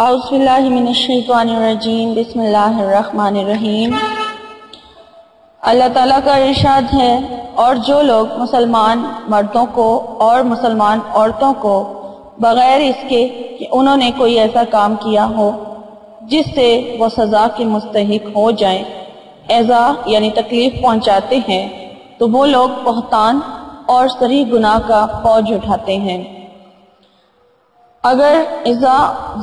اعوذ باللہ من الشیطان الرجیم بسم اللہ الرحمن الرحیم۔ اللہ تعالیٰ کا ارشاد ہے، اور جو لوگ مسلمان مردوں کو اور مسلمان عورتوں کو بغیر اس کے کہ انہوں نے کوئی ایسا کام کیا ہو جس سے وہ سزا کے مستحق ہو جائیں، ایذا یعنی تکلیف پہنچاتے ہیں، تو وہ لوگ بہتان اور صریح گناہ کا فوج اٹھاتے ہیں۔ اگر ایذا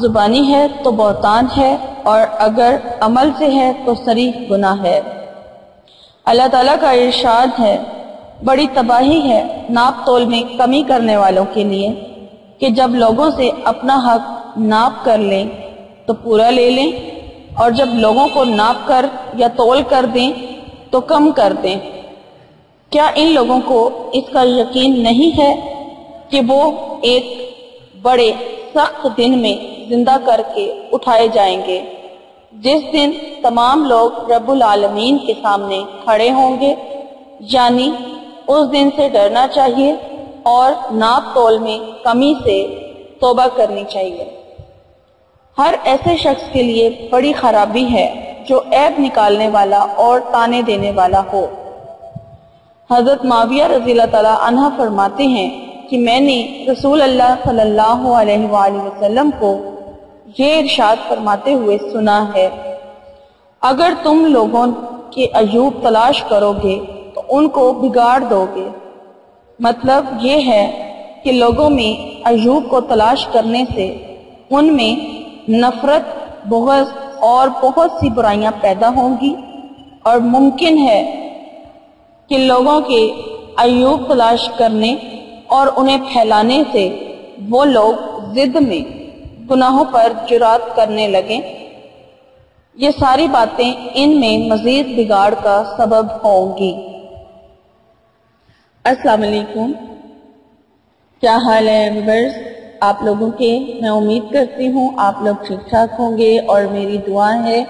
زبانی ہے تو بہتان ہے، اور اگر عمل سے ہے تو صریح گناہ ہے۔ اللہ تعالیٰ کا ارشاد ہے، بڑی تباہی ہے ناپ تول میں کمی کرنے والوں کے لیے کہ جب لوگوں سے اپنا حق ناپ کر لیں تو پورا لے لیں، اور جب لوگوں کو ناپ کر یا تول کر دیں تو کم کر دیں۔ کیا ان لوگوں کو اس کا یقین نہیں ہے کہ وہ ایک بڑے سخت دن میں زندہ کر کے اٹھائے جائیں گے، جس دن تمام لوگ رب العالمین کے سامنے کھڑے ہوں گے؟ یعنی اس دن سے ڈرنا چاہیے اور ناپ تول میں کمی سے توبہ کرنی چاہیے۔ ہر ایسے شخص کے لیے بڑی خرابی ہے جو عیب نکالنے والا اور تانے دینے والا ہو۔ حضرت معاویہ رضی اللہ تعالیٰ عنہ فرماتے ہیں کہ میں نے رسول اللہ صلی اللہ علیہ وآلہ وسلم کو یہ ارشاد فرماتے ہوئے سنا ہے، اگر تم لوگوں کے عیوب تلاش کرو گے تو ان کو بگاڑ دو گے۔ مطلب یہ ہے کہ لوگوں میں عیوب کو تلاش کرنے سے ان میں نفرت، بغض اور بہت سی برائیاں پیدا ہوں گی، اور ممکن ہے کہ لوگوں کے عیوب تلاش کرنے اور انہیں پھیلانے سے وہ لوگ ضد میں گناہوں پر جرات کرنے لگیں۔ یہ ساری باتیں ان میں مزید بگاڑ کا سبب ہوں گی۔ السلام علیکم، کیا حال ہے ویورز آپ لوگوں کے؟ میں امید کرتی ہوں آپ لوگ ٹھیک ٹھاک ہوں گے، اور میری دعا ہے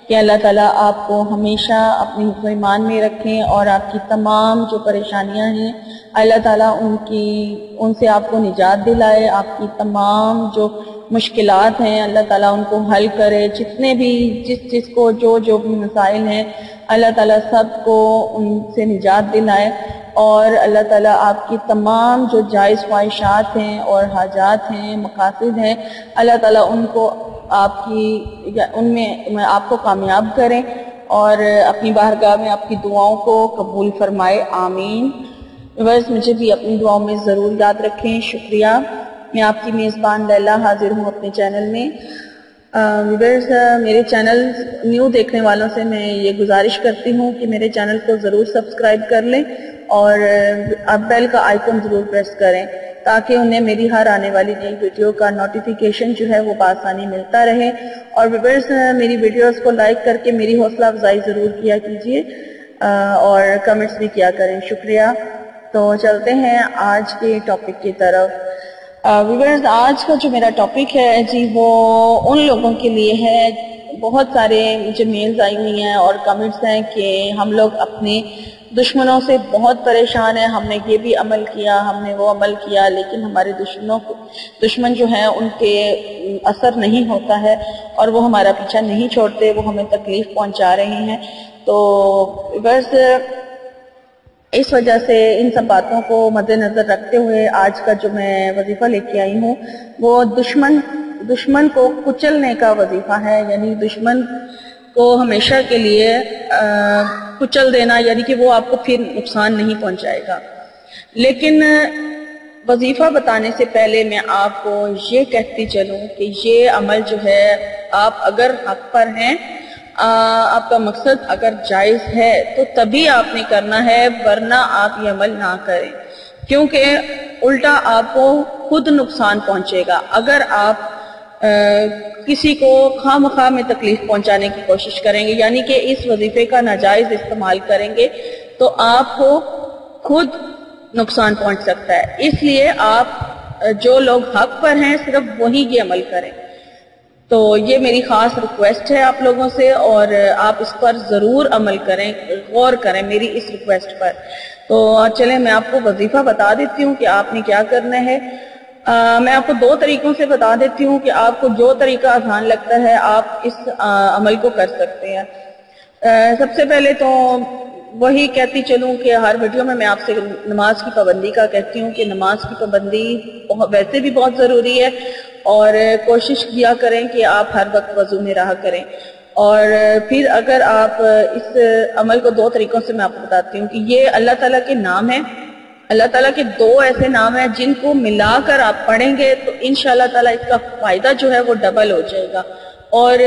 کہ اللہ تعالیٰ آپ کو ہمیشہ اپنی حفظ و ایمان میں رکھیں، اور آپ کی تمام جو پریشانیاں ہیں اللہ تعالیٰ ان سے آپ کو نجات دلائے، آپ کی تمام جو مشکلات ہیں اللہ تعالیٰ ان کو حل کرے، جتنے بھی جس کو جو بھی مسائل ہیں اللہ تعالیٰ سب کو ان سے نجات دلائے، اور اللہ تعالیٰ آپ کی تمام جو جائز خواہشات ہیں اور حاجات ہیں، مقاصد ہیں، اللہ تعالیٰ ان کو ان میں آپ کو کامیاب کریں، اور اپنی بارگاہ میں آپ کی دعاؤں کو قبول فرمائے، آمین۔ بس مجھے بھی اپنی دعاؤں میں ضرور یاد رکھیں۔ شکریہ۔ میں آپ کی میزبان لیلا حاضر ہوں اپنے چینل میں۔ ویورز میرے چینل نیو دیکھنے والوں سے میں یہ گزارش کرتی ہوں کہ میرے چینل کو ضرور سبسکرائب کر لیں، اور آپ بیل کا آئیکن ضرور پریس کریں تاکہ انہیں میری ہر آنے والی نئی ویڈیو کا نوٹیفیکیشن جو ہے وہ بآسانی ملتا رہے۔ اور ویورز میری ویڈیوز کو لائک کر کے میری حوصلہ افزائی ضرور کیا کیجیے، اور کمنٹس بھی کیا کریں۔ شکریہ۔ تو چلتے ہیں آج کے ٹاپک کی طرف۔ ویورز آج کا جو میرا ٹاپک ہے جی وہ ان لوگوں کے لیے ہے، بہت سارے مجھے میلز آئی ہوئی ہیں اور کمنٹس ہیں کہ ہم لوگ اپنے دشمنوں سے بہت پریشان ہیں، ہم نے یہ بھی عمل کیا، ہم نے وہ عمل کیا، لیکن ہمارے دشمن جو ہیں ان کے اثر نہیں ہوتا ہے، اور وہ ہمارا پیچھا نہیں چھوڑتے، وہ ہمیں تکلیف پہنچا رہے ہیں۔ تو بس اس وجہ سے ان سب باتوں کو مد نظر رکھتے ہوئے آج کا جو میں وظیفہ لے کے آئی ہوں وہ دشمن کو کچلنے کا وظیفہ ہے، یعنی دشمن کو ہمیشہ کے لیے کچل دینا، یعنی کہ وہ آپ کو پھر نقصان نہیں پہنچائے گا۔ لیکن وظیفہ بتانے سے پہلے میں آپ کو یہ کہتی چلوں کہ یہ عمل جو ہے آپ اگر حق پر ہیں، آپ کا مقصد اگر جائز ہے تو تبھی آپ نے کرنا ہے، ورنہ آپ یہ عمل نہ کریں، کیونکہ الٹا آپ کو خود نقصان پہنچے گا۔ اگر آپ کسی کو خواہ مخواہ میں تکلیف پہنچانے کی کوشش کریں گے، یعنی کہ اس وظیفے کا ناجائز استعمال کریں گے، تو آپ کو خود نقصان پہنچ سکتا ہے۔ اس لیے آپ جو لوگ حق پر ہیں صرف وہی یہ عمل کریں۔ تو یہ میری خاص ریکویسٹ ہے آپ لوگوں سے، اور آپ اس پر ضرور عمل کریں، غور کریں میری اس ریکویسٹ پر۔ تو چلیں میں آپ کو وظیفہ بتا دیتی ہوں کہ آپ نے کیا کرنا ہے۔ میں آپ کو دو طریقوں سے بتا دیتی ہوں کہ آپ کو جو طریقہ آسان لگتا ہے آپ اس عمل کو کر سکتے ہیں۔ سب سے پہلے تو وہی کہتی چلوں کہ ہر ویڈیو میں آپ سے نماز کی پابندی کا کہتی ہوں کہ نماز کی پابندی ویسے بھی بہت ضروری ہے، اور کوشش کیا کریں کہ آپ ہر وقت وضو میں رہا کریں۔ اور پھر اگر آپ اس عمل کو دو طریقوں سے میں آپ کو بتاتی ہوں کہ یہ اللہ تعالیٰ کے نام ہے، اللہ تعالیٰ کے دو ایسے نام ہیں جن کو ملا کر آپ پڑھیں گے تو انشاءاللہ تعالیٰ اس کا فائدہ جو ہے وہ ڈبل ہو جائے گا، اور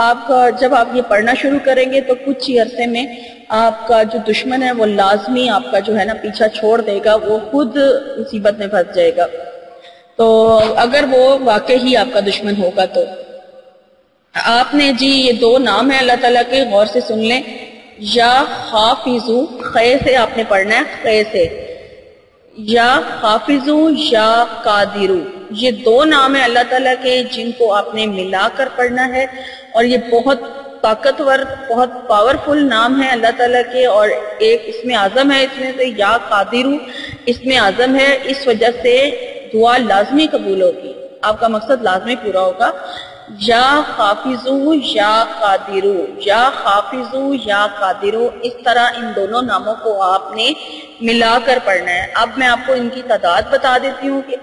آپ کا جب آپ یہ پڑھنا شروع کریں گے تو کچھ ہی عرصے میں آپ کا جو دشمن ہے وہ لازمی آپ کا جو ہے نا پیچھا چھوڑ دے گا، وہ خود مصیبت میں پھنس جائے گا، تو اگر وہ واقعی ہی آپ کا دشمن ہوگا تو آپ نے جی یہ دو نام ہیں اللہ تعالیٰ کے، غور سے سن لیں۔ یا حافظو، خے سے آپ نے پڑھنا ہے، خے سے، یا حافظو یا قادرو، یہ دو نام ہیں اللہ تعالیٰ کے جن کو آپ نے ملا کر پڑھنا ہے، اور یہ بہت طاقتور بہت پاورفل نام ہے اللہ تعالیٰ کے، اور ایک اس میں اعظم ہے، اس میں سے یا قادرو اس میں اعظم ہے، اس وجہ سے دعا لازمی قبول ہوگی، آپ کا مقصد لازمی پورا ہوگا۔ یا حافظو یا قادرو، یا حافظو یا قادرو، اس طرح ان دونوں ناموں کو آپ نے ملا کر پڑھنا ہے۔ اب میں آپ کو ان کی تعداد بتا دیتی ہوں کہ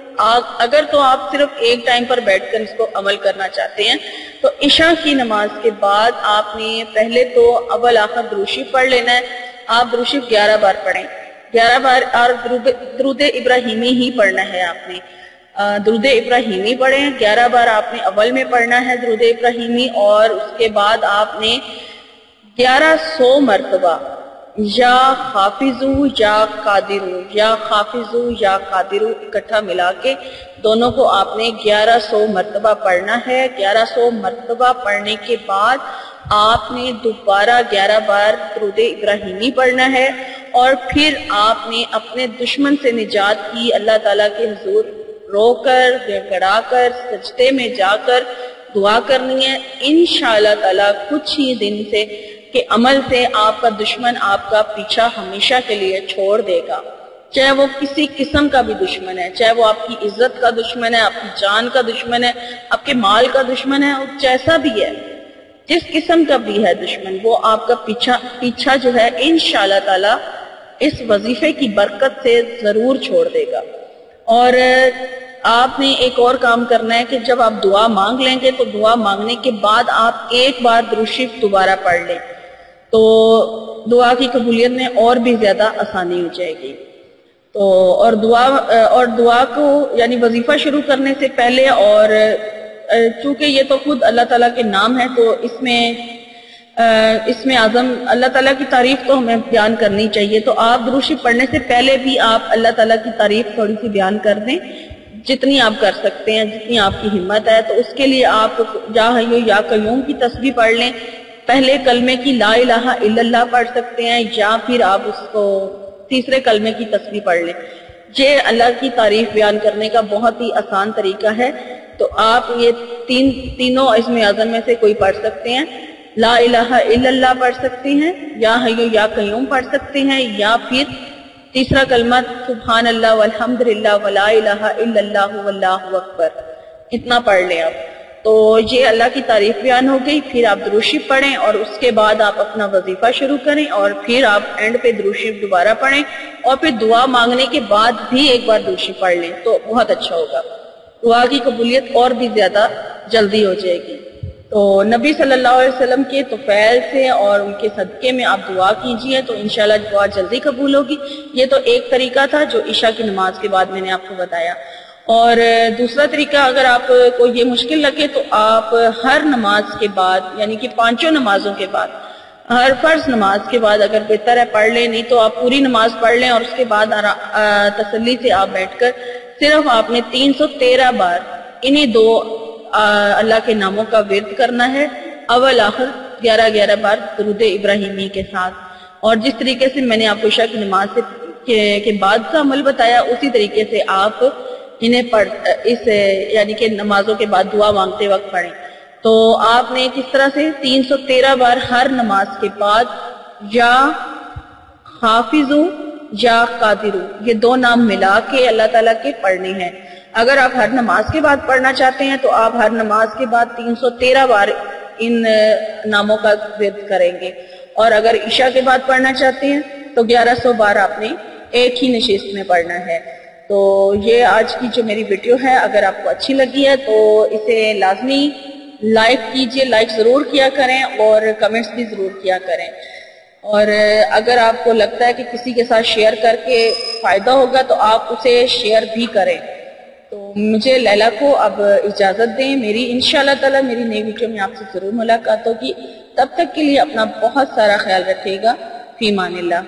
اگر تو آپ صرف ایک ٹائم پر بیٹھ کر اس کو عمل کرنا چاہتے ہیں تو عشاء کی نماز کے بعد آپ نے پہلے تو اول آخر درود شریف پڑھ لینا ہے، آپ درود شریف 11 بار پڑھیں، 11 بار، اور درود ابراہیمی ہی پڑھنا ہے آپ نے، درود ابراہیمی پڑھیں 11 بار آپ نے اول میں پڑھنا ہے درود ابراہیمی، اور اس کے بعد آپ نے 1100 مرتبہ یا حافظو یا قادرو، یا حافظو یا قادرو اکٹھا ملا کے دونوں کو آپ نے 1100 مرتبہ پڑھنا ہے۔ 1100 مرتبہ پڑھنے کے بعد آپ نے دوبارہ 11 بار درود ابراہیمی پڑھنا ہے، اور پھر آپ نے اپنے دشمن سے نجات کی اللہ تعالیٰ کے حضور رو کر گڑا کر سجدے میں جا کر دعا کرنی ہے۔ انشاءاللہ تعالیٰ کچھ ہی دن سے کہ عمل سے آپ کا دشمن آپ کا پیچھا ہمیشہ کے لیے چھوڑ دے گا، چاہے وہ کسی قسم کا بھی دشمن ہے، چاہے وہ آپ کی عزت کا دشمن ہے، آپ کی جان کا دشمن ہے، آپ کے مال کا دشمن ہے، جیسا بھی ہے، جس قسم کا بھی ہے دشمن، وہ آپ کا پیچھا جو ہے انشاءاللہ تعالیٰ اس وظیفے کی برکت سے ضرور چھوڑ دے گا۔ اور آپ نے ایک اور کام کرنا ہے کہ جب آپ دعا مانگ لیں گے تو دعا مانگنے کے بعد آپ ایک بار درود شریف دوبارہ پڑھ لیں تو دعا کی قبولیت میں اور بھی زیادہ آسانی ہو جائے گی۔ تو اور دعا کو یعنی وظیفہ شروع کرنے سے پہلے، اور چونکہ یہ تو خود اللہ تعالیٰ کے نام ہے تو اس میں اعظم اللہ تعالیٰ کی تعریف تو ہمیں بیان کرنی چاہیے، تو آپ درود شریف پڑھنے سے پہلے بھی آپ اللہ تعالیٰ کی تعریف تھوڑی سی بیان کر دیں، جتنی آپ کر سکتے ہیں، جتنی آپ کی ہمت ہے، تو اس کے لیے آپ یا حیو یا قیوم کی تسبیح پڑھ لیں، پہلے کلمے کی لا الہ الا اللہ پڑھ سکتے ہیں، یا پھر آپ اس کو تیسرے کلمے کی تسبیح پڑھ لیں۔ یہ اللہ کی تعریف بیان کرنے کا بہت ہی آسان طریقہ ہے، تو آپ یہ تینوں اسم اعظم میں سے کوئی پڑھ سکتے ہیں، لا الہ الا اللہ پڑھ سکتے ہیں، یا حیو یا قیوم پڑھ سکتے ہیں، یا پھر تیسرا کلمہ سبحان اللہ والحمدللہ ولا الہ الا اللہ واللہ اکبر، اتنا پڑھ لیں آپ۔ تو یہ اللہ کی تعریف بیان ہو گئی، پھر آپ درود شریف پڑھیں اور اس کے بعد آپ اپنا وظیفہ شروع کریں، اور پھر آپ اینڈ پہ درود شریف دوبارہ پڑھیں، اور پھر دعا مانگنے کے بعد بھی ایک بار درود شریف پڑھ لیں تو بہت اچھا ہوگا، دعا کی قبولیت اور بھی زیادہ جلدی ہو جائے گی۔ تو نبی صلی اللہ علیہ وسلم کے توفیل سے اور ان کے صدقے میں آپ دعا کیجئے تو انشاءاللہ دعا جلدی قبول ہوگی۔ یہ تو ایک طریقہ تھا جو عشاء کی نماز کے بعد میں نے آپ کو بتایا، اور دوسرا طریقہ اگر آپ کو یہ مشکل لگے تو آپ ہر نماز کے بعد یعنی کہ 5 نمازوں کے بعد، ہر فرض نماز کے بعد اگر بہتر ہے پڑھ لیں، نہیں تو آپ پوری نماز پڑھ لیں اور اس کے بعد تسلی سے آپ بیٹھ کر صرف آپ نے 313 بار انہی دو اللہ کے ناموں کا ورد کرنا ہے، اول آخر 11 بار درود ابراہیمی کے ساتھ، اور جس طریقے سے میں نے آپ کو عشاء کی نماز کے بعد کا عمل بتایا اسی طریقے سے آپ انہیں یعنی کہ نمازوں کے بعد دعا مانگتے وقت پڑھیں۔ تو آپ نے کس طرح سے 313 بار ہر نماز کے بعد یا حافظو یا قادرو یہ دو نام ملا کے اللہ تعالیٰ کے پڑھنے ہیں، اگر آپ ہر نماز کے بعد پڑھنا چاہتے ہیں تو آپ ہر نماز کے بعد 313 بار ان ناموں کا ورد کریں گے، اور اگر عشاء کے بعد پڑھنا چاہتے ہیں تو 1100 بار آپ نے ایک ہی نشست میں پڑھنا ہے۔ تو یہ آج کی جو میری ویڈیو ہے، اگر آپ کو اچھی لگی ہے تو اسے لازمی لائک کیجئے، لائک ضرور کیا کریں اور کمنٹس بھی ضرور کیا کریں، اور اگر آپ کو لگتا ہے کہ کسی کے ساتھ شیئر کر کے فائدہ ہوگا تو آپ اسے شیئر بھی کریں۔ تو مجھے لیلا کو اب اجازت دیں، میری انشاءاللہ تعالی میری نئی ویڈیو میں آپ سے ضرور ملاقات ہوگی۔ تب تک کے لیے اپنا بہت سارا خیال رکھیے گا۔ فی امان اللہ۔